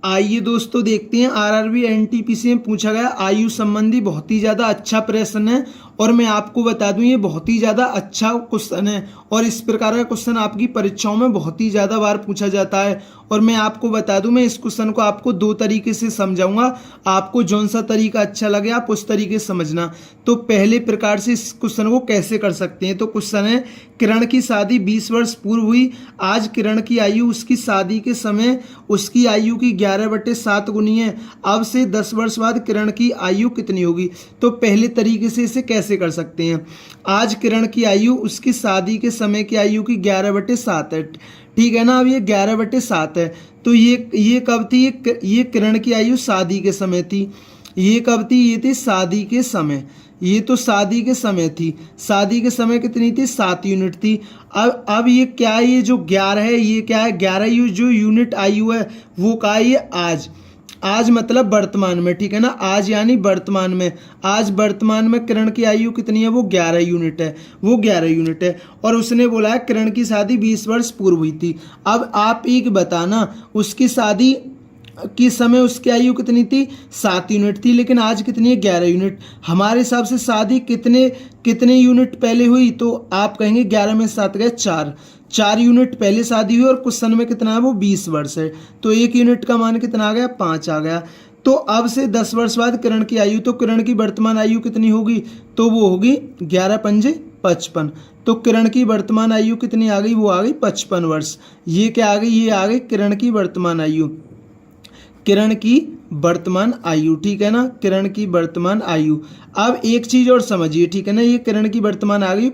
आइए दोस्तों देखते हैं आरआरबी एनटीपीसी में पूछा गया आयु संबंधी बहुत ही ज़्यादा अच्छा प्रश्न है और मैं आपको बता दूं ये बहुत ही ज़्यादा अच्छा क्वेश्चन है और इस प्रकार का क्वेश्चन आपकी परीक्षाओं में बहुत ही ज़्यादा बार पूछा जाता है। और मैं आपको बता दूं मैं इस क्वेश्चन को आपको दो तरीके से समझाऊंगा, आपको जौन सा तरीका अच्छा लगे आप उस तरीके से समझना। तो पहले प्रकार से इस क्वेश्चन को कैसे कर सकते हैं, तो क्वेश्चन है किरण की शादी 20 वर्ष पूर्व हुई, आज किरण की आयु उसकी शादी के समय उसकी आयु की 11/7 गुनी है, अब से 10 वर्ष बाद किरण की आयु कितनी होगी। तो पहले तरीके से इसे कैसे कर सकते हैं, आज किरण की आयु उसकी शादी के समय की आयु की 11/7 है, ठीक है ना। अब ये 11/7 है तो ये कब थी, ये किरण की आयु शादी के समय थी, ये कब थी, ये थी शादी के समय, ये तो शादी के समय थी, शादी के समय कितनी थी 7 यूनिट थी। अब ये क्या है, ये जो 11 है ये क्या है, 11 जो यूनिट आयु है वो का है, ये आज, आज मतलब वर्तमान में, ठीक है ना, आज यानी वर्तमान में, आज वर्तमान में किरण की आयु कितनी है, वो 11 यूनिट है, वो 11 यूनिट है। और उसने बोला है किरण की शादी 20 वर्ष पूर्व हुई थी। अब आप एक बताना उसकी शादी कि समय उसकी आयु कितनी थी 7 यूनिट थी, लेकिन आज कितनी है 11 यूनिट। हमारे हिसाब से शादी कितने यूनिट पहले हुई, तो आप कहेंगे 11 में 7 गए 4 यूनिट पहले शादी हुई और क्वेश्चन में कितना है वो 20 वर्ष है, तो 1 यूनिट का मान कितना आ गया 5 आ गया। तो अब से 10 वर्ष बाद किरण की आयु, तो किरण की वर्तमान आयु कितनी होगी, तो वो होगी 11 पंजे 55। तो किरण की वर्तमान आयु कितनी आ गई, वो आ गई 55 वर्ष। ये क्या आ गई, ये आ गई किरण की वर्तमान आयु, किरण की वर्तमान आयु, ठीक है ना, किरण की वर्तमान आयु। अब एक चीज और समझिए, ठीक है ना, ये किरण की वर्तमान आयु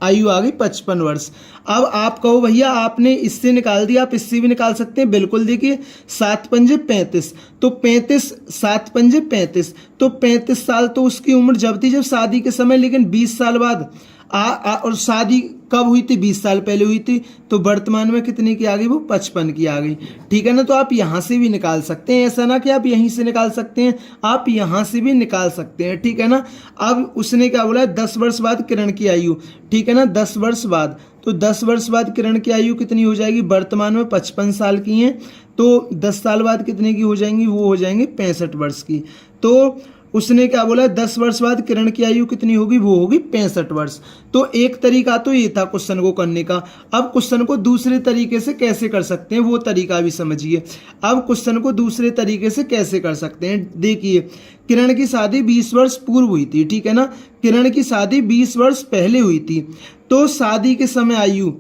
आ गई 55 वर्ष। अब आप कहो भैया आपने इससे निकाल दिया, आप इससे भी निकाल सकते हैं, बिल्कुल देखिए 7 पंजे 35, तो 35 7 पंजे 35, तो 35 साल तो उसकी उम्र जब थी जब शादी के समय, लेकिन 20 साल बाद और शादी कब हुई थी 20 साल पहले हुई थी, तो वर्तमान में कितने की आ गई, वो 55 की आ गई, ठीक है ना। तो आप यहाँ से भी निकाल सकते हैं, ऐसा ना कि आप यहीं से निकाल सकते हैं, आप यहाँ से भी निकाल सकते हैं, ठीक है ना। अब उसने क्या बोला है 10 वर्ष बाद किरण की आयु, ठीक है ना, 10 वर्ष बाद, तो 10 वर्ष बाद किरण की आयु कितनी हो जाएगी, वर्तमान में 55 साल की हैं, तो 10 साल बाद कितने की हो जाएंगी, वो हो जाएंगी 65 वर्ष की। तो उसने क्या बोला 10 वर्ष बाद किरण की आयु कितनी होगी, वो होगी 65 वर्ष। तो एक तरीका तो ये था क्वेश्चन को करने का। अब क्वेश्चन को दूसरे तरीके से कैसे कर सकते हैं वो तरीका भी समझिए। अब क्वेश्चन को दूसरे तरीके से कैसे कर सकते हैं, देखिए किरण की शादी 20 वर्ष पूर्व हुई थी, ठीक है ना, किरण की शादी 20 वर्ष पहले हुई थी, तो शादी के समय आयु,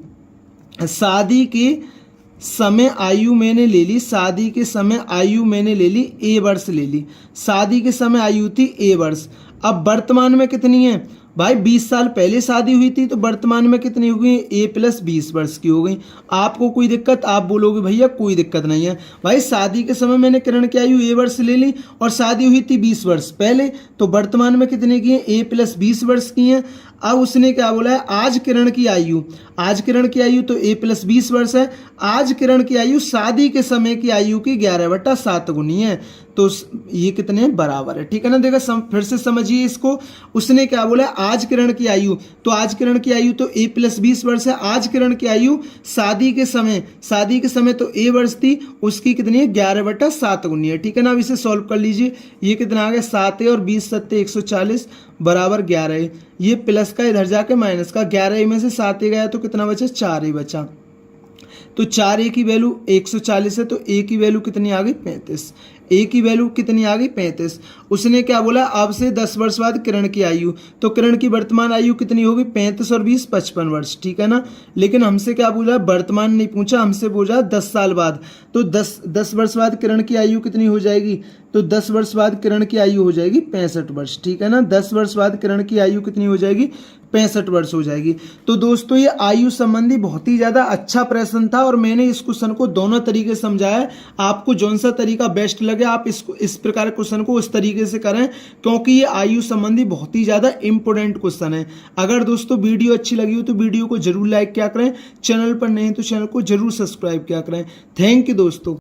शादी के समय आयु मैंने ले ली, शादी के समय आयु मैंने ले ली ए वर्ष ले ली, शादी के समय आयु थी ए वर्ष। अब वर्तमान में कितनी है भाई, 20 साल पहले शादी हुई थी, तो वर्तमान में कितनी हो गई, ए प्लस 20 वर्ष की हो गई। आपको कोई दिक्कत, आप बोलोगे भैया कोई दिक्कत नहीं है भाई, शादी के समय मैंने किरण की आयु ए वर्ष ले ली और शादी हुई थी 20 वर्ष पहले, तो वर्तमान में कितने की है, ए प्लस 20 वर्ष की है। अब उसने क्या बोला है आज किरण की आयु, आज किरण की आयु तो ए प्लस 20 वर्ष है, आज किरण की आयु शादी के समय की आयु की 11/7 गुनी है, तो ये कितने बराबर है, ठीक है ना। देखो फिर से समझिए इसको, उसने क्या बोला आज किरण की आयु, तो आज किरण की आयु तो ए प्लस 20 वर्ष है, आज किरण की आयु शादी के समय तो ए वर्ष थी, उसकी कितनी है 11/7 गुनी है, ठीक है ना। अब इसे सॉल्व कर लीजिए, ये कितना आ गया 7 है और 20 7 140 बराबर 11 है, ये प्लस का इधर जाके माइनस का, 11 में से 7 गया तो कितना बचा 4 ही बचा, तो 4 ए की वैल्यू 140 है, तो ए की वैल्यू कितनी आ गई 35, ए की वैल्यू कितनी आ गई 35। उसने क्या बोला अब से 10 वर्ष बाद किरण की आयु, तो किरण की वर्तमान आयु कितनी होगी 35 और 20 55 वर्ष, ठीक है ना। लेकिन हमसे क्या पूछा, वर्तमान नहीं पूछा, हमसे पूछा 10 साल बाद, तो 10 वर्ष बाद किरण की आयु कितनी हो जाएगी, तो 10 वर्ष बाद किरण की आयु हो जाएगी 65 वर्ष, ठीक है ना। 10 वर्ष बाद किरण की आयु कितनी हो जाएगी 65 वर्ष हो जाएगी। तो दोस्तों ये आयु संबंधी बहुत ही ज़्यादा अच्छा प्रश्न था और मैंने इस क्वेश्चन को दोनों तरीके से समझाया। आपको जौन सा तरीका बेस्ट लगे आप इस प्रकार क्वेश्चन को उस तरीके से करें, क्योंकि ये आयु संबंधी बहुत ही ज़्यादा इंपॉर्टेंट क्वेश्चन है। अगर दोस्तों वीडियो अच्छी लगी हो तो वीडियो को जरूर लाइक किया करें, चैनल पर नहीं तो चैनल को जरूर सब्सक्राइब किया करें। थैंक यू दोस्तों।